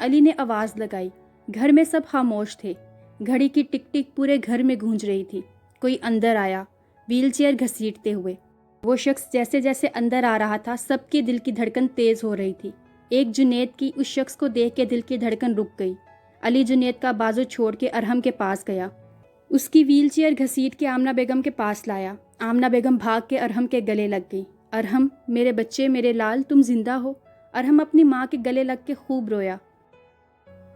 علی نے آواز لگائی۔ گھر میں سب خاموش تھے۔ گھڑی کی ٹک ٹک پورے گھر میں گونج رہی تھی۔ کوئی اندر آیا، ویل چیئر گھسیٹتے ہوئے۔ وہ شخص جیسے جیسے اندر آ رہا تھا سب کے دل کی دھڑکن تیز ہو رہی تھی۔ ایک جنید کی اس شخص کو دیکھ کے دل کی دھڑکن رک گئی۔ علی جنید کا بازو چھوڑ کے ارحم کے پاس گیا، اس کی ویل چیئر گھسیٹ کے آمنہ بیگم کے پاس لایا۔ آمنہ بیگم بھاگ کے ارحم کے گلے لگ گئی۔ ارحم، میرے بچے، میرے لال، تم زندہ ہو؟ ارحم اپنی ماں کے گلے لگ کے خوب رویا۔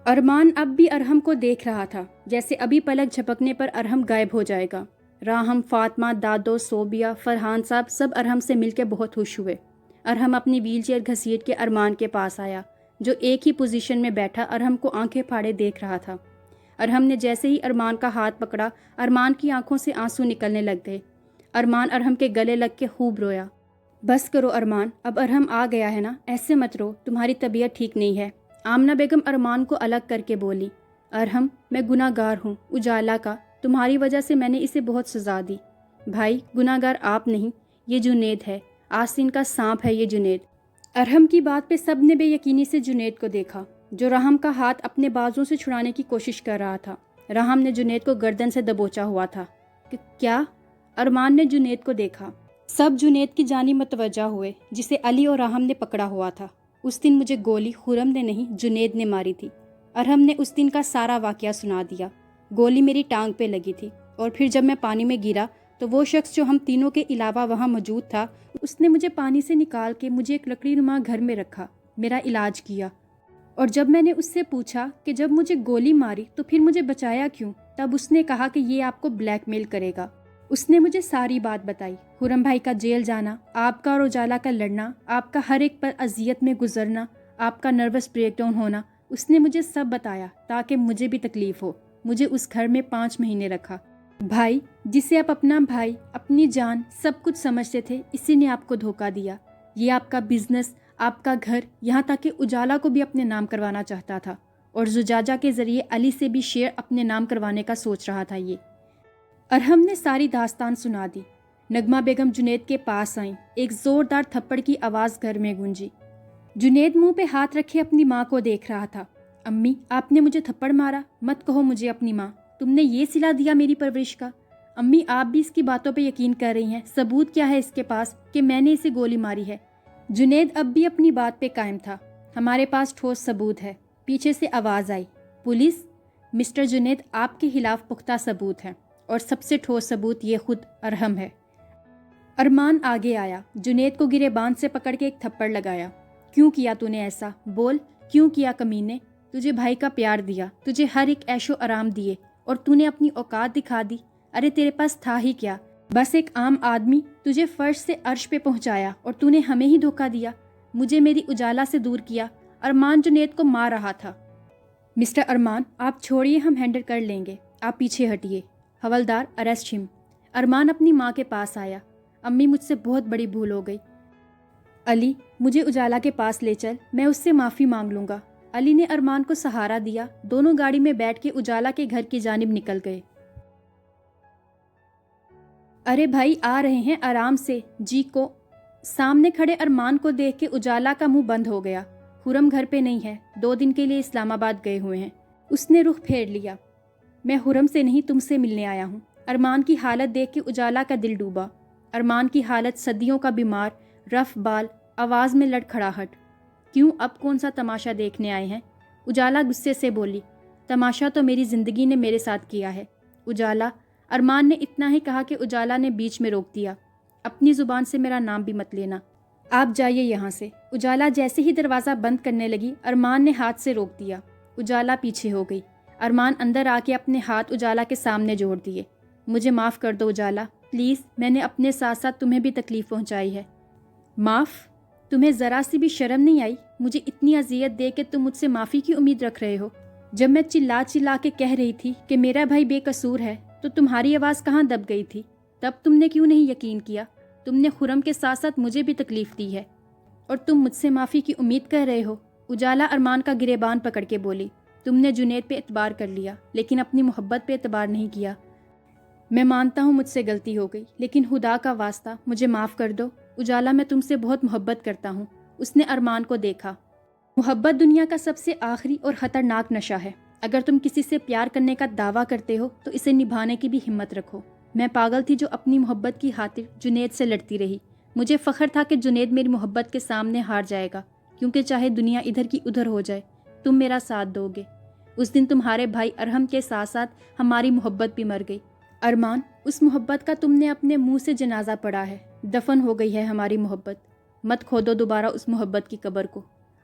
ارمان اب بھی ارحم کو دیکھ رہا تھا، جیسے ابھی پلک جھپکنے پر ارحم غائب ہو جائے گا۔ راہم، فاطمہ، دادو، صوبیہ، فرحان صاحب سب ارحم سے مل کے بہت خوش ہوئے۔ ارحم اپنی ویل چیئر گھسیٹ کے ارمان کے پاس آیا، جو ایک ہی پوزیشن میں بیٹھا ارحم کو آنکھیں پھاڑے دیکھ رہا تھا۔ ارحم نے جیسے ہی ارمان کا ہاتھ پکڑا، ارمان کی آنکھوں سے آنسو نکلنے لگ گئے۔ ارمان ارحم کے گلے لگ کے خوب رویا۔ بس کرو ارمان، اب ارحم آ گیا ہے نا، ایسے مت رو، تمہاری طبیعت ٹھیک نہیں ہے۔ آمنہ بیگم ارمان کو الگ کر کے بولی، ارحم، میں گناہ گار ہوں اجالا کا، تمہاری وجہ سے میں نے اسے بہت سزا دی۔ بھائی، گناہ گار آپ نہیں، یہ جنید ہے، آستین کا سانپ ہے یہ جنید۔ ارحم کی بات پہ سب نے بے یقینی سے جنید کو دیکھا، جو راہم کا ہاتھ اپنے بازوں سے چھڑانے کی کوشش کر رہا تھا۔ راہم نے جنید کو گردن سے دبوچا ہوا تھا۔ کیا؟ ارمان نے جنید کو دیکھا۔ سب جنید کی جانب متوجہ ہوئے، جسے علی اور راہم نے پکڑا ہوا تھا۔ اس دن مجھے گولی خرم نے نہیں جنید نے ماری تھی۔ ارحم نے اس دن کا سارا واقعہ سنا دیا۔ گولی میری ٹانگ پہ لگی تھی، اور پھر جب میں پانی میں گرا تو وہ شخص جو ہم تینوں کے علاوہ وہاں موجود تھا، اس نے مجھے پانی سے نکال کے مجھے ایک لکڑی نما گھر میں رکھا، میرا علاج کیا۔ اور جب میں نے اس سے پوچھا کہ جب مجھے گولی ماری تو پھر مجھے بچایا کیوں، تب اس نے کہا کہ یہ آپ کو بلیک میل کرے گا۔ اس نے مجھے ساری بات بتائی، خرم بھائی کا جیل جانا، آپ کا اور اجالا کا لڑنا، آپ کا ہر ایک پر اذیت میں گزرنا، آپ کا نروس بریک ڈاؤن ہونا، اس نے مجھے سب بتایا تاکہ مجھے بھی تکلیف ہو۔ مجھے اس گھر میں 5 مہینے رکھا۔ بھائی، جسے آپ اپنا بھائی، اپنی جان، سب کچھ سمجھتے تھے، اسی نے آپ کو دھوکہ دیا۔ یہ آپ کا بزنس، آپ کا گھر، یہاں تک کہ اجالا کو بھی اپنے نام کروانا چاہتا تھا، اور زجاجہ کے ذریعے علی سے بھی شیئر اپنے نام کروانے کا سوچ رہا تھا یہ۔ ارحم نے ساری داستان سنا دی۔ نغمہ بیگم جنید کے پاس آئیں۔ ایک زوردار تھپڑ کی آواز گھر میں گونجی۔ جنید منہ پہ ہاتھ رکھے اپنی ماں کو دیکھ رہا تھا۔ امی، آپ نے مجھے تھپڑ مارا؟ مت کہو مجھے اپنی ماں، تم نے یہ صلہ دیا میری پرورش کا۔ امی، آپ بھی اس کی باتوں پہ یقین کر رہی ہیں، ثبوت کیا ہے اس کے پاس کہ میں نے اسے گولی ماری ہے؟ جنید اب بھی اپنی بات پہ قائم تھا۔ ہمارے پاس ٹھوس ثبوت ہے۔ پیچھے سے آواز آئی، پولیس؟ مسٹر جنید، آپ کے خلاف پختہ ثبوت ہے، اور سب سے ٹھوس ثبوت یہ خود ارحم ہے۔ ارمان آگے آیا، جنید کو گرے باندھ سے پکڑ کے ایک تھپڑ لگایا۔ کیوں کیا تو نے ایسا؟ بول، کیوں کیا کمینے؟ تجھے بھائی کا پیار دیا، تجھے ہر ایک عیش و آرام دیے، اور تو نے اپنی اوقات دکھا دی۔ ارے تیرے پاس تھا ہی کیا؟ بس ایک عام آدمی، تجھے فرش سے عرش پہ پہنچایا، اور تو نے ہمیں ہی دھوکہ دیا، مجھے میری اجالا سے دور کیا۔ ارمان جنید کو مار رہا تھا۔ مسٹر ارمان، آپ چھوڑیے، ہم ہینڈل کر لیں گے، آپ پیچھے ہٹیے۔ حوالدار، اریسٹ ہم۔ ارمان اپنی ماں کے پاس آیا۔ امی، مجھ سے بہت بڑی بھول ہو گئی۔ علی، مجھے اجالا کے پاس لے چل، میں اس سے معافی مانگ لوں گا۔ علی نے ارمان کو سہارا دیا۔ دونوں گاڑی میں بیٹھ کے اجالا کے گھر کی جانب نکل گئے۔ ارے بھائی، آ رہے ہیں، آرام سے، جی کو۔ سامنے کھڑے ارمان کو دیکھ کے اجالا کا منہ بند ہو گیا۔ خرم گھر پہ نہیں ہے، 2 دن کے لیے اسلام آباد گئے ہوئے ہیں۔ اس نے رخ پھیر لیا۔ میں خرم سے نہیں، تم سے ملنے آیا ہوں۔ ارمان کی حالت دیکھ کے اجالا کا دل ڈوبا۔ ارمان کی حالت صدیوں کا بیمار، رف بال، آواز میں لڑکھڑاہٹ۔ کیوں، اب کون سا تماشا دیکھنے آئے ہیں؟ اجالا غصے سے بولی۔ تماشا تو میری زندگی نے میرے ساتھ کیا ہے اجالا۔ ارمان نے اتنا ہی کہا کہ اجالا نے بیچ میں روک دیا۔ اپنی زبان سے میرا نام بھی مت لینا، آپ جائیے یہاں سے۔ اجالا جیسے ہی دروازہ بند کرنے لگی، ارمان نے ہاتھ سے روک دیا۔ اجالا پیچھے ہو گئی۔ ارمان اندر آ کے اپنے ہاتھ اجالا کے سامنے جوڑ دیے۔ مجھے معاف کر دو اجالا، پلیز، میں نے اپنے ساتھ ساتھ تمہیں بھی تکلیف پہنچائی ہے۔ معاف؟ تمہیں ذرا سی بھی شرم نہیں آئی؟ مجھے اتنی اذیت دے کے تم مجھ سے معافی کی امید رکھ رہے ہو؟ جب میں چلا چلا کے کہہ رہی تھی کہ میرا بھائی بے قصور ہے تو تمہاری آواز کہاں دب گئی تھی؟ تب تم نے کیوں نہیں یقین کیا؟ تم نے خرم کے ساتھ ساتھ مجھے بھی تکلیف دی ہے، اور تم مجھ سے معافی کی امید کر رہے ہو؟ اجالا ارمان کا گریبان پکڑ کے بولی۔ تم نے جنید پہ اعتبار کر لیا، لیکن اپنی محبت پہ اعتبار نہیں کیا۔ میں مانتا ہوں مجھ سے غلطی ہو گئی، لیکن خدا کا واسطہ مجھے معاف کر دو۔ اجالا، میں تم سے بہت محبت کرتا ہوں۔ اس نے ارمان کو دیکھا۔ محبت دنیا کا سب سے آخری اور خطرناک نشہ ہے۔ اگر تم کسی سے پیار کرنے کا دعویٰ کرتے ہو تو اسے نبھانے کی بھی ہمت رکھو۔ میں پاگل تھی جو اپنی محبت کی خاطر جنید سے لڑتی رہی۔ مجھے فخر تھا کہ جنید میری محبت کے سامنے ہار جائے گا، کیونکہ چاہے دنیا ادھر کی ادھر ہو جائے تم میرا ساتھ دو گے۔ اس دن تمہارے بھائی ارحم کے ساتھ ساتھ ہماری محبت بھی مر گئی۔ ارمان، اس محبت کا تم نے اپنے منہ سے جنازہ پڑھا ہے، دفن ہو گئی ہے ہماری محبت۔ مت کھودو دوبارہ اس محبت کی قبر کو۔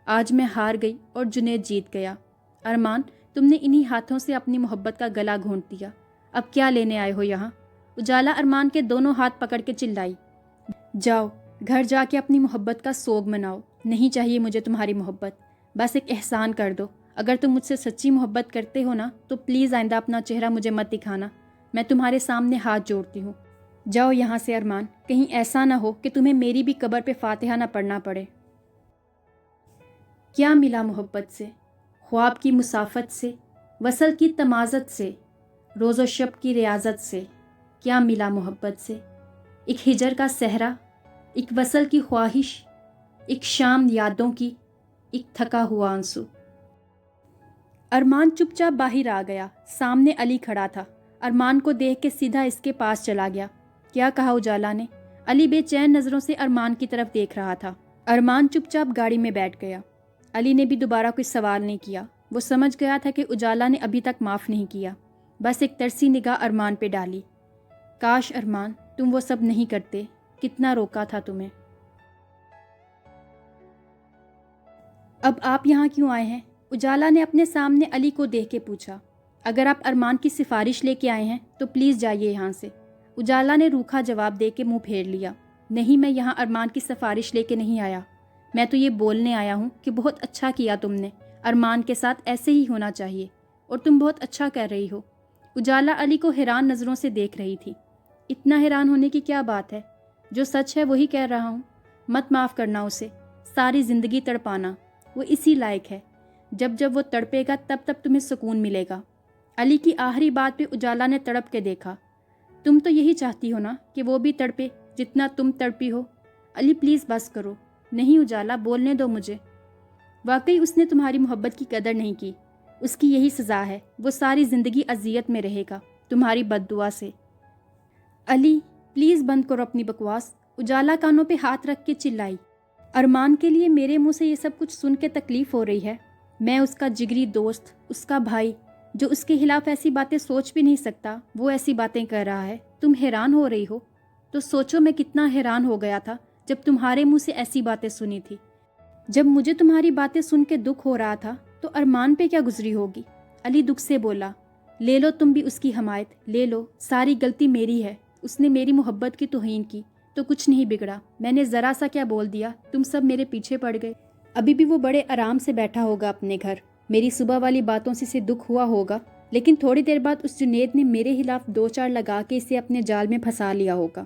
آج میں ہار گئی اور جنید جیت گیا۔ ارمان، تم نے انہی ہاتھوں سے اپنی محبت کا گلا گھونٹ دیا۔ اب کیا لینے آئے ہو یہاں؟ اجالا ارمان کے دونوں ہاتھ پکڑ کے چلائی۔ جاؤ گھر جا کے اپنی محبت کا سوگ مناؤ۔ نہیں چاہیے مجھے تمہاری محبت، بس ایک احسان کر دو۔ اگر تم مجھ سے سچی محبت کرتے ہو نا تو پلیز آئندہ اپنا چہرہ مجھے مت دکھانا۔ میں تمہارے سامنے ہاتھ جوڑتی ہوں۔ جاؤ یہاں سے ارمان، کہیں ایسا نہ ہو کہ تمہیں میری بھی قبر پہ فاتحہ نہ پڑھنا پڑے۔ کیا ملا محبت سے؟ خواب کی مسافت سے، وصل کی تمازت سے، روز و شب کی ریاضت سے۔ کیا ملا محبت سے؟ ایک ہجر کا صحرا، ایک وصل کی خواہش، ایک شام یادوں کی، ایک تھکا ہوا آنسو۔ ارمان چپ چاپ باہر آ گیا۔ سامنے علی کھڑا تھا۔ ارمان کو دیکھ کے سیدھا اس کے پاس چلا گیا۔ کیا کہا اجالا نے؟ علی بے چین نظروں سے ارمان کی طرف دیکھ رہا تھا۔ ارمان چپ چاپ گاڑی میں بیٹھ گیا۔ علی نے بھی دوبارہ کوئی سوال نہیں کیا۔ وہ سمجھ گیا تھا کہ اجالا نے ابھی تک معاف نہیں کیا، بس ایک ترسی نگاہ ارمان پہ ڈالی۔ کاش ارمان تم وہ سب نہیں کرتے، کتنا روکا تھا تمہیں۔ اب آپ یہاں کیوں آئے ہیں؟ اجالا نے اپنے سامنے علی کو دیکھ کے پوچھا۔ اگر آپ ارمان کی سفارش لے کے آئے ہیں تو پلیز جائیے یہاں سے۔ اجالا نے روکھا جواب دے کے منہ پھیر لیا۔ نہیں، میں یہاں ارمان کی سفارش لے کے نہیں آیا۔ میں تو یہ بولنے آیا ہوں کہ بہت اچھا کیا تم نے، ارمان کے ساتھ ایسے ہی ہونا چاہیے، اور تم بہت اچھا کر رہی ہو۔ اجالا علی کو حیران نظروں سے دیکھ رہی تھی۔ اتنا حیران ہونے کی کیا بات ہے؟ جو سچ ہے وہی کہہ رہا ہوں۔ مت معاف کرنا اسے، ساری زندگی تڑپانا، وہ اسی لائق ہے۔ جب جب وہ تڑپے گا تب تب تمہیں سکون ملے گا۔ علی کی آخری بات پہ اجالا نے تڑپ کے دیکھا۔ تم تو یہی چاہتی ہو نا کہ وہ بھی تڑپے جتنا تم تڑپی ہو؟ علی پلیز بس کرو۔ نہیں اجالا، بولنے دو مجھے۔ واقعی اس نے تمہاری محبت کی قدر نہیں کی۔ اس کی یہی سزا ہے، وہ ساری زندگی اذیت میں رہے گا تمہاری بد دعا سے۔ علی پلیز بند کرو اپنی بکواس، اجالا کانوں پہ ہاتھ رکھ کے چلائی۔ ارمان کے لیے میرے منہ سے یہ سب کچھ سن کے تکلیف ہو رہی ہے۔ میں اس کا جگری دوست، اس کا بھائی، جو اس کے خلاف ایسی باتیں سوچ بھی نہیں سکتا، وہ ایسی باتیں کر رہا ہے۔ تم حیران ہو رہی ہو تو سوچو میں کتنا حیران ہو گیا تھا جب تمہارے منہ سے ایسی باتیں سنی تھی۔ جب مجھے تمہاری باتیں سن کے دکھ ہو رہا تھا تو ارمان پہ کیا گزری ہوگی؟ علی دکھ سے بولا۔ لے لو تم بھی اس کی حمایت، لے لو، ساری غلطی میری ہے۔ اس نے میری محبت کی توہین کی تو کچھ نہیں بگڑا۔ میں نے ذرا سا کیا بول دیا، تم سب میرے پیچھے پڑ گئے۔ ابھی بھی وہ بڑے آرام سے بیٹھا ہوگا اپنے گھر، میری صبح والی باتوں سے اسے دکھ ہوا ہوگا، لیکن تھوڑی دیر بعد اس جنید نے میرے خلاف دو چار لگا کے اسے اپنے جال میں پھنسا لیا ہوگا۔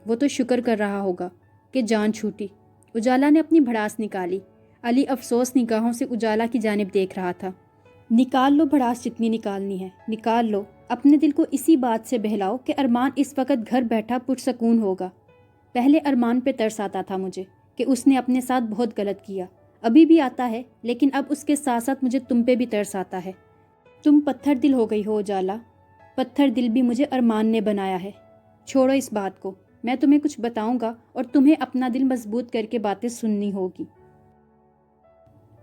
وہ تو شکر کر رہا ہوگا کہ جان چھوٹی۔ اجالا نے اپنی بھڑاس نکالی۔ علی افسوس نگاہوں سے اجالا کی جانب دیکھ رہا تھا۔ نکال لو بھڑاس جتنی نکالنی ہے، نکال لو۔ اپنے دل کو اسی بات سے بہلاؤ کہ ارمان اس وقت گھر بیٹھا پرسکون ہوگا۔ پہلے ارمان پہ ترس آتا تھا مجھے کہ اس نے اپنے ساتھ بہت غلط کیا، ابھی بھی آتا ہے، لیکن اب اس کے ساتھ ساتھ مجھے تم پہ بھی ترس آتا ہے۔ تم پتھر دل ہو گئی ہو اجالا، پتھر دل بھی مجھے ارمان نے بنایا ہے۔ چھوڑو اس بات کو، میں تمہیں کچھ بتاؤں گا اور تمہیں اپنا دل مضبوط کر کے باتیں سننی ہوگی۔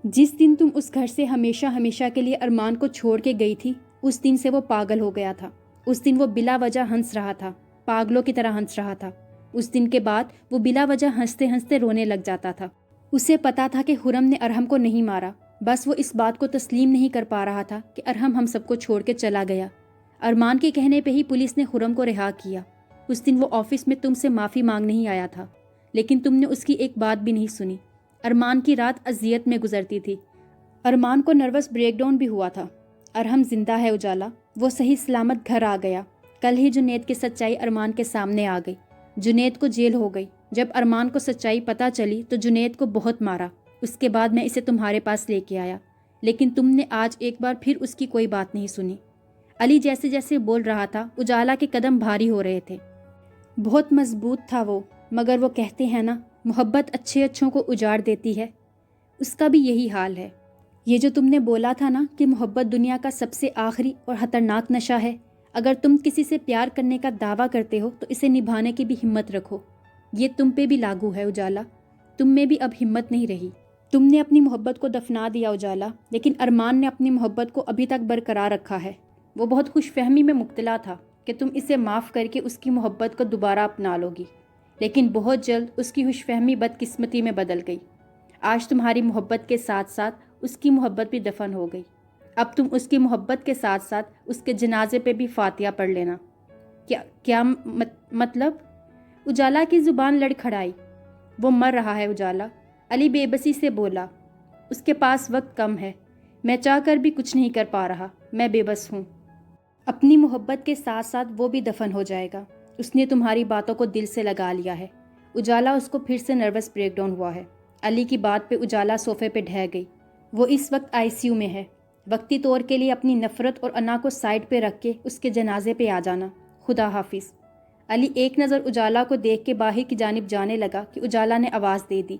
جس دن تم اس گھر سے ہمیشہ ہمیشہ کے لیے ارمان کو چھوڑ کے گئی تھی، اس دن سے وہ پاگل ہو گیا تھا۔ اس دن وہ بلا وجہ ہنس رہا تھا، پاگلوں کی طرح ہنس رہا تھا۔ اس دن کے بعد وہ بلا وجہ ہنستے ہنستے رونے لگ جاتا تھا۔ اسے پتا تھا کہ خرم نے ارحم کو نہیں مارا، بس وہ اس بات کو تسلیم نہیں کر پا رہا تھا کہ ارحم ہم سب کو چھوڑ کے چلا گیا۔ ارمان کے کہنے پہ ہی پولیس نے خرم کو رہا کیا۔ اس دن وہ آفس میں تم سے معافی مانگ نہیں آیا تھا، لیکن تم نے اس کی ایک بات بھی نہیں سنی۔ ارمان کی رات اذیت میں گزرتی تھی۔ ارمان کو نروس بریک ڈاؤن بھی ہوا تھا۔ ارحم زندہ ہے اجالا، وہ صحیح سلامت گھر آ گیا۔ کل ہی جنید کی سچائی ارمان کے سامنے آ گئی۔ جنید کو جیل ہو گئی۔ جب ارمان کو سچائی پتہ چلی تو جنید کو بہت مارا۔ اس کے بعد میں اسے تمہارے پاس لے کے آیا، لیکن تم نے آج ایک بار پھر اس کی کوئی بات نہیں سنی۔ علی جیسے جیسے بول رہا تھا، اجالا کے قدم بھاری ہو رہے تھے۔ بہت مضبوط تھا وہ، مگر وہ کہتے ہیں نا، محبت اچھے اچھوں کو اجاڑ دیتی ہے۔ اس کا بھی یہی حال ہے۔ یہ جو تم نے بولا تھا نا کہ محبت دنیا کا سب سے آخری اور خطرناک نشہ ہے، اگر تم کسی سے پیار کرنے کا دعویٰ کرتے ہو تو اسے نبھانے کی بھی ہمت رکھو۔ یہ تم پہ بھی لاگو ہے اجالا، تم میں بھی اب ہمت نہیں رہی۔ تم نے اپنی محبت کو دفنا دیا اجالا، لیکن ارمان نے اپنی محبت کو ابھی تک برقرار رکھا ہے۔ وہ بہت خوش فہمی میں مبتلا تھا کہ تم اسے معاف کر کے اس کی محبت کو دوبارہ اپنا لو گی، لیکن بہت جلد اس کی خوش فہمی بدقسمتی میں بدل گئی۔ آج تمہاری محبت کے ساتھ ساتھ اس کی محبت بھی دفن ہو گئی۔ اب تم اس کی محبت کے ساتھ ساتھ اس کے جنازے پہ بھی فاتحہ پڑھ لینا۔ کیا مطلب؟ اجالا کی زبان لڑکھڑائی۔ وہ مر رہا ہے اجالا، علی بے بسی سے بولا۔ اس کے پاس وقت کم ہے، میں چاہ کر بھی کچھ نہیں کر پا رہا، میں بے بس ہوں۔ اپنی محبت کے ساتھ ساتھ وہ بھی دفن ہو جائے گا۔ اس نے تمہاری باتوں کو دل سے لگا لیا ہے۔ اجالا اس کو پھر سے نروس بریک ڈاؤن ہوا ہے۔ علی کی بات پہ اجالا صوفے پہ ڈھہ گئی۔ وہ اس وقت ICU میں ہے۔ وقتی طور کے لیے اپنی نفرت اور انا کو سائڈ پہ رکھ کے اس کے جنازے پہ آ جانا۔ خدا حافظ۔ علی ایک نظر اجالا کو دیکھ کے باہر کی جانب جانے لگا کہ اجالا نے آواز دے دی،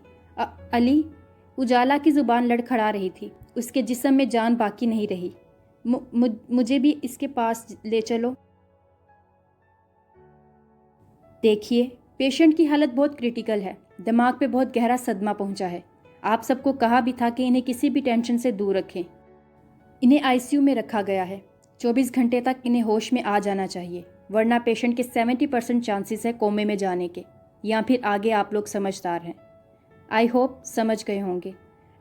علی۔ اجالا کی زبان لڑکھڑا رہی تھی، اس کے جسم میں جان باقی نہیں رہی۔ مجھے بھی اس کے پاس لے چلو۔ دیکھیے، پیشنٹ کی حالت بہت کریٹیکل ہے، دماغ پہ بہت گہرا صدمہ پہنچا ہے۔ آپ سب کو کہا بھی تھا کہ انہیں کسی بھی ٹینشن سے دور رکھیں۔ انہیں ICU میں رکھا گیا ہے، 24 گھنٹے تک انہیں ہوش میں آ جانا چاہیے، ورنہ پیشنٹ کے 70% چانسز ہے کومے میں جانے کے، یا پھر آگے آپ لوگ سمجھدار ہیں۔ آئی ہوپ سمجھ گئے ہوں گے۔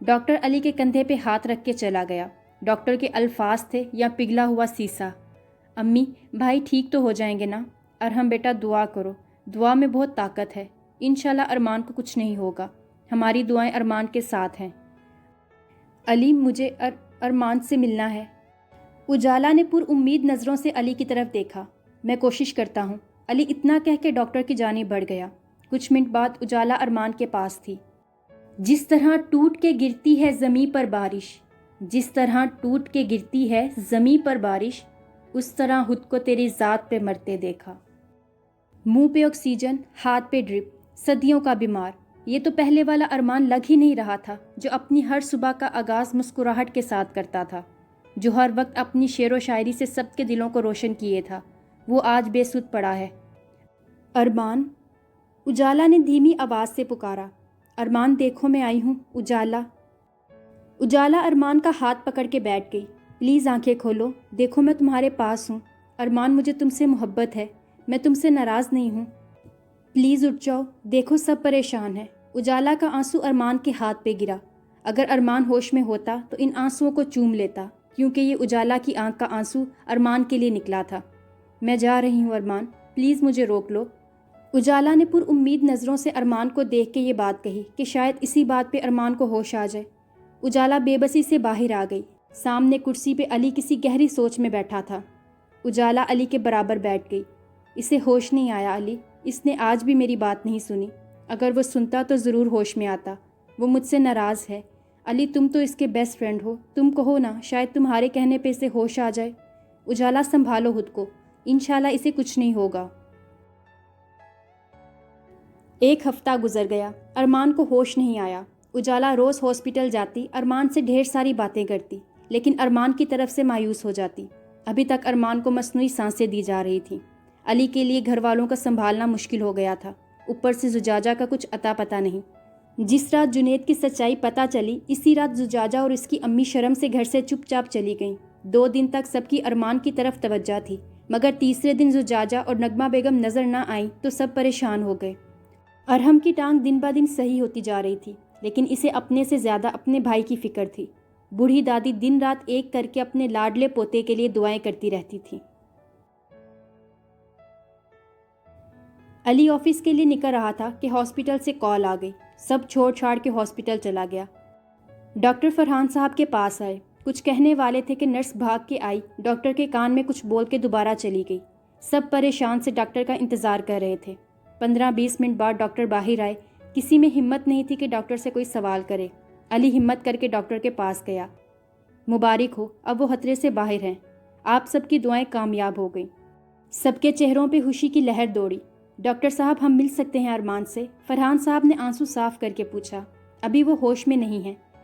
ڈاکٹر علی کے کندھے پہ ہاتھ رکھ کے چلا گیا۔ ڈاکٹر کے الفاظ تھے یا پگھلا ہوا سیسا۔ امی، بھائی ٹھیک تو ہو جائیں گے نا؟ ارحم بیٹا دعا کرو، دعا میں بہت طاقت ہے، انشاءاللہ ارمان کو کچھ نہیں ہوگا، ہماری دعائیں ارمان کے ساتھ ہیں۔ علی، مجھے ارمان سے ملنا ہے۔ اجالا نے پر امید نظروں سے علی کی طرف دیکھا۔ میں کوشش کرتا ہوں، علی اتنا کہہ کے ڈاکٹر کی جانب بڑھ گیا۔ کچھ منٹ بعد اجالا ارمان کے پاس تھی۔ جس طرح ٹوٹ کے گرتی ہے زمیں پر بارش، جس طرح ٹوٹ کے گرتی ہے زمیں پر بارش، اس طرح خود کو تیری ذات پہ مرتے دیکھا۔ منہ پہ آکسیجن، ہاتھ پہ ڈرپ، صدیوں کا بیمار۔ یہ تو پہلے والا ارمان لگ ہی نہیں رہا تھا جو اپنی ہر صبح کا آغاز مسکراہٹ کے ساتھ کرتا تھا، جو ہر وقت اپنی شعر و شاعری سے سب کے دلوں کو روشن کیے تھا۔ وہ آج بے سود پڑا ہے۔ ارمان، اجالا نے دھیمی آواز سے پکارا۔ ارمان دیکھو، میں آئی ہوں اجالا۔ اجالا ارمان کا ہاتھ پکڑ کے بیٹھ گئی۔ پلیز آنکھیں کھولو، دیکھو میں تمہارے پاس ہوں۔ ارمان، مجھے تم سے محبت ہے، میں تم سے ناراض نہیں ہوں، پلیز اٹھ جاؤ، دیکھو سب پریشان ہیں۔ اجالا کا آنسو ارمان کے ہاتھ پہ گرا۔ اگر ارمان ہوش میں ہوتا تو ان آنسوؤں کو چوم لیتا، کیونکہ یہ اجالا کی آنکھ کا آنسو ارمان کے لیے نکلا تھا۔ میں جا رہی ہوں ارمان، پلیز مجھے روک لو۔ اجالا نے پر امید نظروں سے ارمان کو دیکھ کے یہ بات کہی کہ شاید اسی بات پہ ارمان کو ہوش آ جائے۔ اجالا بے بسی سے باہر آ گئی۔ سامنے کرسی پہ علی کسی گہری سوچ میں بیٹھا تھا۔ اجالا علی کے برابر بیٹھ گئی۔ اسے ہوش نہیں آیا علی، اس نے آج بھی میری بات نہیں سنی، اگر وہ سنتا تو ضرور ہوش میں آتا۔ وہ مجھ سے ناراض ہے علی، تم تو اس کے بیسٹ فرینڈ ہو، تم کہو نا، شاید تمہارے کہنے پہ اسے ہوش آ جائے۔ اجالا سنبھالو خود کو، انشاءاللہ اسے کچھ نہیں ہوگا۔ ایک ہفتہ گزر گیا، ارمان کو ہوش نہیں آیا۔ اجالا روز ہاسپٹل جاتی، ارمان سے ڈھیر ساری باتیں کرتی، لیکن ارمان کی طرف سے مایوس ہو جاتی۔ ابھی تک ارمان کو مصنوعی سانسیں دی جا رہی تھیں۔ علی کے لیے گھر والوں کا سنبھالنا مشکل ہو گیا تھا، اوپر سے زجاجہ کا کچھ عطا پتہ نہیں۔ جس رات جنید کی سچائی پتہ چلی، اسی رات زجاجہ اور اس کی امی شرم سے گھر سے چپ چاپ چلی گئیں۔ 2 دن تک سب کی ارمان کی طرف توجہ تھی، مگر تیسرے دن زجاجہ اور نغمہ بیگم نظر نہ آئیں تو سب پریشان ہو گئے۔ ارحم کی ٹانگ دن بہ دن صحیح ہوتی جا رہی تھی، لیکن اسے اپنے سے زیادہ اپنے بھائی کی فکر تھی۔ بوڑھی دادی دن رات ایک کر کے اپنے لاڈلے پوتے کے لیے دعائیں کرتی رہتی تھی۔ علی آفس کے لیے نکل رہا تھا کہ ہاسپٹل سے کال آ گئی۔ سب چھوڑ چھاڑ کے ہاسپٹل چلا گیا۔ ڈاکٹر فرحان صاحب کے پاس آئے، کچھ کہنے والے تھے کہ نرس بھاگ کے آئی، ڈاکٹر کے کان میں کچھ بول کے دوبارہ چلی گئی۔ سب پریشان سے ڈاکٹر کا انتظار کر رہے تھے۔ 15-20 منٹ بعد ڈاکٹر باہر آئے۔ کسی میں ہمت نہیں تھی کہ ڈاکٹر سے کوئی سوال کرے۔ علی ہمت کر کے ڈاکٹر کے پاس گیا۔ مبارک ہو، اب وہ خطرے سے باہر ہیں، آپ سب کی دعائیں کامیاب ہو گئیں۔ سب کے چہروں پہ خوشی کی لہر دوڑی۔ ڈاکٹر صاحب، ہم مل سکتے ہیں ارمان سے؟ فرحان صاحب نے آنسو صاف کر کے پوچھا۔ ابھی وہ ہوش میں نہیں ہے،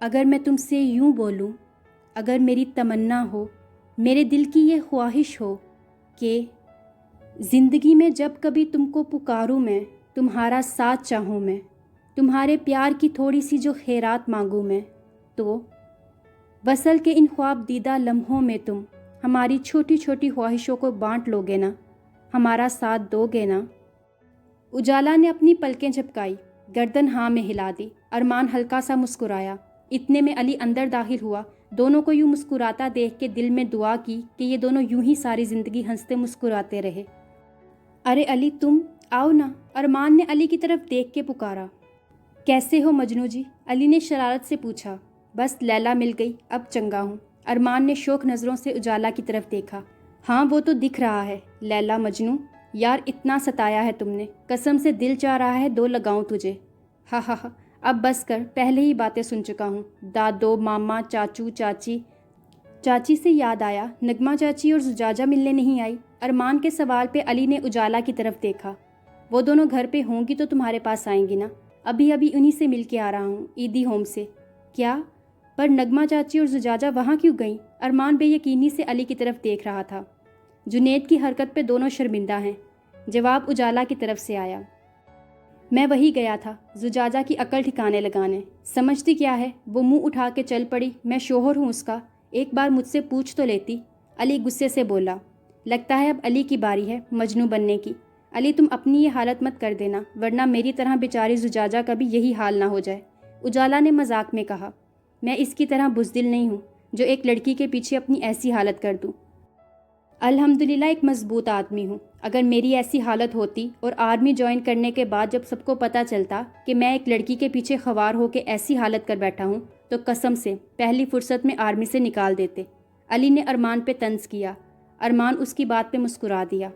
اگر میں تم سے یوں بولوں، اگر میری تمنا ہو، میرے دل کی یہ خواہش ہو کہ زندگی میں جب کبھی تم کو پکاروں میں، تمہارا ساتھ چاہوں میں، تمہارے پیار کی تھوڑی سی جو خیرات مانگوں میں، تو وصل کے ان خواب دیدہ لمحوں میں تم ہماری چھوٹی چھوٹی خواہشوں کو بانٹ لو گے نا، ہمارا ساتھ دو گے نا۔ اجالا نے اپنی پلکیں جھپکائی، گردن ہاں میں ہلا دی۔ ارمان ہلکا سا مسکرایا۔ اتنے میں علی اندر داخل ہوا۔ دونوں کو یوں مسکراتا دیکھ کے دل میں دعا کی کہ یہ دونوں یوں ہی ساری زندگی ہنستے مسکراتے رہے۔ ارے علی تم آؤ نا، ارمان نے علی کی طرف دیکھ کے پکارا۔ کیسے ہو مجنو جی؟ علی نے شرارت سے پوچھا۔ بس لیلا مل گئی، اب چنگا ہوں۔ ارمان نے شوق نظروں سے اجالا کی طرف دیکھا۔ ہاں وہ تو دکھ رہا ہے لیلا مجنو، یار اتنا ستایا ہے تم نے، قسم سے دل چاہ رہا ہے دو لگاؤں تجھے۔ ہاں ہاں ہاں، اب بس کر، پہلے ہی باتیں سن چکا ہوں، دادو ماما چاچو چاچی۔ چاچی سے یاد آیا، نغمہ چاچی اور زجاجہ ملنے نہیں آئی؟ ارمان کے سوال پہ علی نے اجالا کی طرف دیکھا۔ وہ دونوں گھر پہ ہوں گی تو تمہارے پاس آئیں گی نا، ابھی انہی سے مل کے آ رہا ہوں، عیدی ہوم سے۔ کیا؟ پر نغمہ چاچی اور زجاجہ وہاں کیوں گئیں؟ ارمان بے یقینی سے علی کی طرف دیکھ رہا تھا۔ جنید کی حرکت پہ دونوں شرمندہ ہیں۔ جواب اجالا کی طرف سے آیا۔ میں وہی گیا تھا زجاجہ کی عقل ٹھکانے لگانے۔ سمجھتی کیا ہے، وہ منہ اٹھا کے چل پڑی، میں شوہر ہوں اس کا، ایک بار مجھ سے پوچھ تو لیتی۔ علی غصے سے بولا۔ لگتا ہے اب علی کی باری ہے مجنوں بننے کی۔ علی تم اپنی یہ حالت مت کر دینا، ورنہ میری طرح بیچاری زجاجہ کا بھی یہی حال نہ ہو جائے۔ اجالا نے مذاق میں کہا۔ میں اس کی طرح بزدل نہیں ہوں جو ایک لڑکی کے پیچھے اپنی ایسی حالت کر دوں۔ الحمدللہ ایک مضبوط آدمی ہوں۔ اگر میری ایسی حالت ہوتی اور آرمی جوائن کرنے کے بعد جب سب کو پتہ چلتا کہ میں ایک لڑکی کے پیچھے خوار ہو کے ایسی حالت کر بیٹھا ہوں تو قسم سے پہلی فرصت میں آرمی سے نکال دیتے۔ علی نے ارمان پہ طنز کیا۔ ارمان اس کی بات پہ مسکرا دیا۔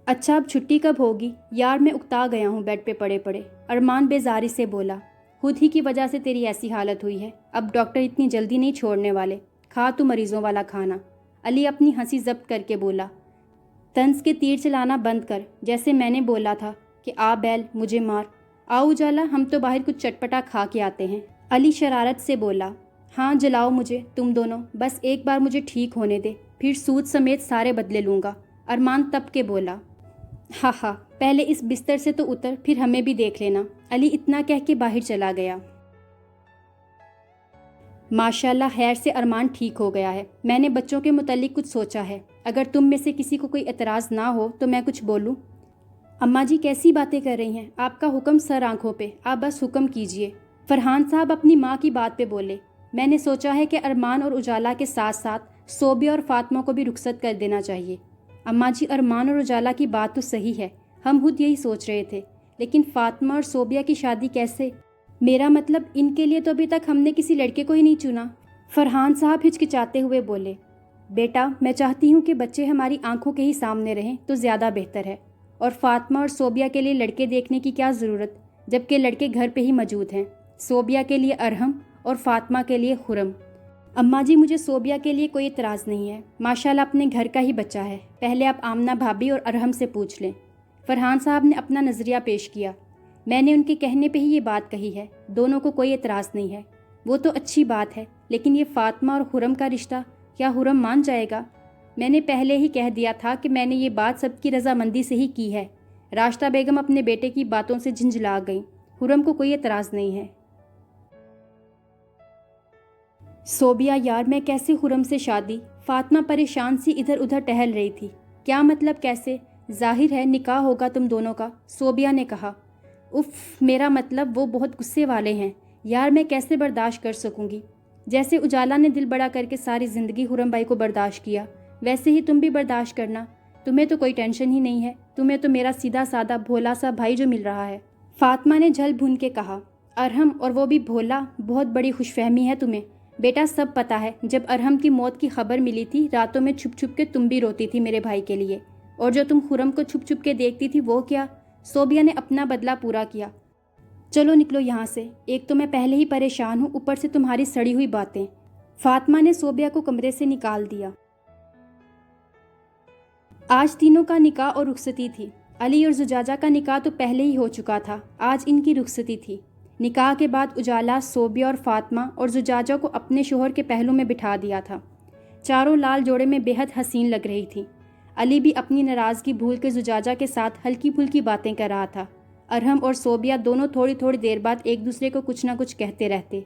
اچھا اب چھٹی کب ہوگی؟ یار میں اکتا گیا ہوں بیڈ پہ پڑے پڑے۔ ارمان بیزاری سے بولا۔ خود ہی کی وجہ سے تیری ایسی حالت ہوئی ہے، اب ڈاکٹر اتنی جلدی نہیں چھوڑنے والے، کھا تو مریضوں والا کھانا۔ علی اپنی ہنسی ضبط کر کے بولا۔ طنز کے تیر چلانا بند کر، جیسے میں نے بولا تھا کہ آ بیل مجھے مار۔ آؤ اجالا، ہم تو باہر کچھ چٹپٹا کھا کے آتے ہیں۔ علی شرارت سے بولا۔ ہاں جلاؤ مجھے تم دونوں، بس ایک بار مجھے ٹھیک ہونے دے، پھر سود سمیت سارے بدلے لوں گا۔ ارمان تپ کے بولا۔ ہاں ہاں، پہلے اس بستر سے تو اتر، پھر ہمیں بھی دیکھ لینا۔ علی اتنا کہہ کے باہر چلا گیا۔ ماشاءاللہ خیر سے ارمان ٹھیک ہو گیا ہے۔ میں نے بچوں کے متعلق کچھ سوچا ہے، اگر تم میں سے کسی کو کوئی اعتراض نہ ہو تو میں کچھ بولوں؟ اماں جی کیسی باتیں کر رہی ہیں، آپ کا حکم سر آنکھوں پہ، آپ بس حکم کیجئے۔ فرحان صاحب اپنی ماں کی بات پہ بولے۔ میں نے سوچا ہے کہ ارمان اور اجالا کے ساتھ ساتھ صوبیہ اور فاطمہ کو بھی رخصت کر دینا چاہیے۔ اماں جی ارمان اور اجالا کی بات تو صحیح ہے، ہم خود یہی سوچ رہے تھے، لیکن فاطمہ اور صوبیہ کی شادی کیسے؟ میرا مطلب ان کے لیے تو ابھی تک ہم نے کسی لڑکے کو ہی نہیں چنا۔ فرحان صاحب ہچکچاتے ہوئے بولے۔ بیٹا میں چاہتی ہوں کہ بچے ہماری آنکھوں کے ہی سامنے رہیں تو زیادہ بہتر ہے، اور فاطمہ اور صوبیہ کے لیے لڑکے دیکھنے کی کیا ضرورت، جبکہ لڑکے گھر پہ ہی موجود ہیں، صوبیہ کے لیے ارحم اور فاطمہ کے لیے خرم۔ اماں جی مجھے صوبیہ کے لیے کوئی اعتراض نہیں ہے، ماشاءاللہ اپنے گھر کا ہی بچہ ہے، پہلے آپ آمنہ بھابھی اور ارحم سے پوچھ لیں۔ فرحان صاحب نے اپنا نظریہ پیش کیا۔ میں نے ان کے کہنے پہ ہی یہ بات کہی ہے، دونوں کو کوئی اعتراض نہیں ہے، وہ تو اچھی بات ہے، لیکن یہ فاطمہ اور خرم کا رشتہ کیا خرم مان جائے گا؟ میں نے پہلے ہی کہہ دیا تھا کہ میں نے یہ بات سب کی رضامندی سے ہی کی ہے۔ راشدہ بیگم اپنے بیٹے کی باتوں سے جھنجھلا گئیں۔ خرم کو کوئی اعتراض نہیں ہے۔ صوبیہ یار میں کیسے خرم سے شادی؟ فاطمہ پریشان سی ادھر ادھر ٹہل رہی تھی۔ کیا مطلب کیسے؟ ظاہر ہے نکاح ہوگا تم دونوں کا، صوبیہ نے کہا۔ اف، میرا مطلب وہ بہت غصے والے ہیں، یار میں کیسے برداشت کر سکوں گی؟ جیسے اجالا نے دل بڑا کر کے ساری زندگی خرم بھائی کو برداشت کیا، ویسے ہی تم بھی برداشت کرنا، تمہیں تو کوئی ٹینشن ہی نہیں ہے، تمہیں تو میرا سیدھا سادہ بھولا سا بھائی جو مل رہا ہے۔ فاطمہ نے جھل بھون کے کہا۔ ارحم اور وہ بھی بھولا، بہت بڑی خوش فہمی ہے تمہیں۔ بیٹا سب پتہ ہے، جب ارحم کی موت کی خبر ملی تھی راتوں میں چھپ چھپ کے تم بھی روتی تھی میرے بھائی کے لیے، اور جو تم خرم کو چھپ چھپ کے دیکھتی تھی وہ کیا؟ صوبیہ نے اپنا بدلہ پورا کیا۔ چلو نکلو یہاں سے، ایک تو میں پہلے ہی پریشان ہوں، اوپر سے تمہاری سڑی ہوئی باتیں۔ فاطمہ نے صوبیہ کو کمرے سے نکال دیا۔ آج تینوں کا نکاح اور رخصتی تھی۔ علی اور زجاجہ کا نکاح تو پہلے ہی ہو چکا تھا، آج ان کی رخصتی تھی۔ نکاح کے بعد اجالا صوبیہ اور فاطمہ اور زجاجہ کو اپنے شوہر کے پہلو میں بٹھا دیا تھا۔ چاروں لال جوڑے میں بے حد حسین لگ رہی تھیں۔ علی بھی اپنی ناراضگی بھول کے زجاجہ کے ساتھ ہلکی پھلکی باتیں کر رہا تھا۔ ارحم اور صوبیہ دونوں تھوڑی تھوڑی دیر بعد ایک دوسرے کو کچھ نہ کچھ کہتے رہتے۔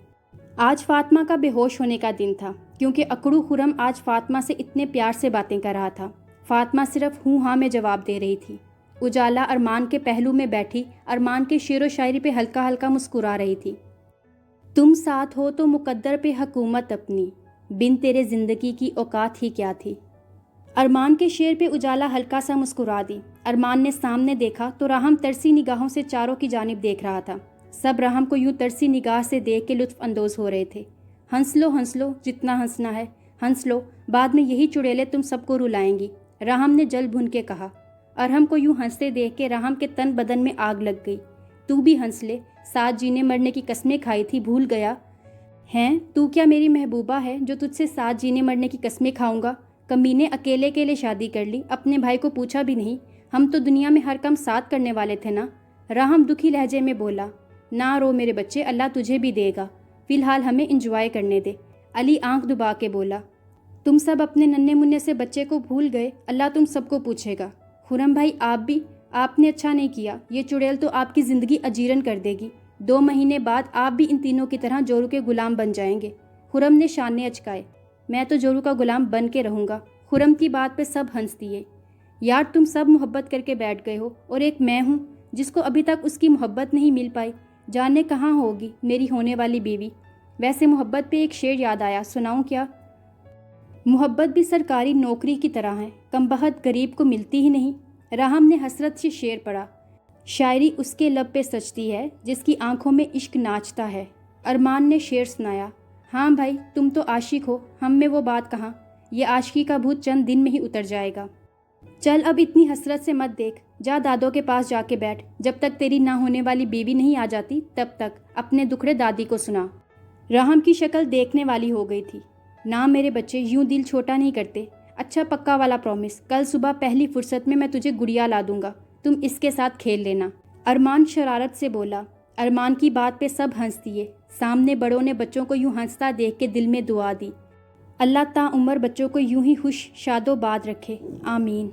آج فاطمہ کا بے ہوش ہونے کا دن تھا، کیونکہ اکڑو خرم آج فاطمہ سے اتنے پیار سے باتیں کر رہا تھا۔ فاطمہ صرف ہوں ہاں میں جواب دے رہی تھی۔ اجالا ارمان کے پہلو میں بیٹھی ارمان کے شعر و شاعری پہ ہلکا ہلکا مسکرا رہی تھی۔ تم ساتھ ہو تو مقدر پہ حکومت اپنی، بن تیرے زندگی کی اوقات ہی کیا تھی۔ ارمان کے شعر پہ اجالا ہلکا سا مسکرا دی۔ ارمان نے سامنے دیکھا تو راہم ترسی نگاہوں سے چاروں کی جانب دیکھ رہا تھا۔ سب راہم کو یوں ترسی نگاہ سے دیکھ کے لطف اندوز ہو رہے تھے۔ ہنس لو جتنا ہنسنا ہے، ہنس لو، بعد میں یہی چڑیلیں تم سب کو رلائیں گی، راہم نے جل بھن کے کہا۔ ارحم کو یوں ہنستے دیکھ کے راہم کے تن بدن میں آگ لگ گئی۔ تو بھی ہنس لے، ساتھ جینے مرنے کی قسمیں کھائی تھی بھول گیا؟ ہیں تو کیا میری محبوبہ ہے جو تجھ سے ساتھ جینے مرنے کی قسمیں کھاؤں گا؟ کمینے اکیلے شادی کر لی، اپنے بھائی کو پوچھا بھی نہیں۔ ہم تو دنیا میں ہر کام ساتھ کرنے والے تھے نا؟ راہم دکھی لہجے میں بولا۔ نہ رو میرے بچے، اللہ تجھے بھی دے گا، فی الحال ہمیں انجوائے کرنے دے۔ علی آنکھ دبا کے بولا۔ تم سب اپنے ننھے منھے سے بچے کو بھول گئے، اللہ تم سب کو پوچھے گا۔ خرم بھائی آپ بھی، آپ نے اچھا نہیں کیا، یہ چڑیل تو آپ کی زندگی اجیرن کر دے گی۔ 2 مہینے بعد آپ بھی ان تینوں کی طرح جورو کے غلام بن جائیں گے۔ خرم نے شانے اچکائے۔ میں تو جورو کا غلام بن کے رہوں گا۔ خرم کی بات پہ سب ہنس دیے۔ یار تم سب محبت کر کے بیٹھ گئے ہو، اور ایک میں ہوں جس کو ابھی تک اس کی محبت نہیں مل پائی، جانے کہاں ہوگی میری ہونے والی بیوی۔ ویسے محبت پہ ایک شعر یاد آیا، سناؤں کیا؟ محبت بھی سرکاری نوکری کی طرح ہے، کمبخت غریب کو ملتی ہی نہیں۔ راہم نے حسرت سے شعر پڑھا۔ شاعری اس کے لب پہ سجتی ہے جس کی آنکھوں میں عشق ناچتا ہے۔ ارمان نے شعر سنایا۔ ہاں بھائی تم تو عاشق ہو، ہم میں وہ بات کہاں، یہ عاشقی کا بھوت چند دن میں ہی اتر جائے گا۔ چل اب اتنی حسرت سے مت دیکھ، جا دادوں کے پاس جا کے بیٹھ، جب تک تیری نہ ہونے والی بیوی نہیں آ جاتی تب تک اپنے دکھڑے دادی کو سنا۔ راہم کی شکل دیکھنے والی ہو گئی تھی۔ نہ میرے بچے، یوں دل چھوٹا نہیں کرتے۔ اچھا پکا والا پرومس، کل صبح پہلی فرصت میں تجھے گڑیا لا دوں گا، تم اس کے ساتھ کھیل لینا۔ ارمان شرارت سے بولا۔ ارمان کی بات پہ سب ہنس دیے۔ سامنے بڑوں نے بچوں کو یوں ہنستا دیکھ کے دل میں دعا دی، اللہ تا عمر بچوں کو یوں ہی خوش شاد و باد رکھے، آمین۔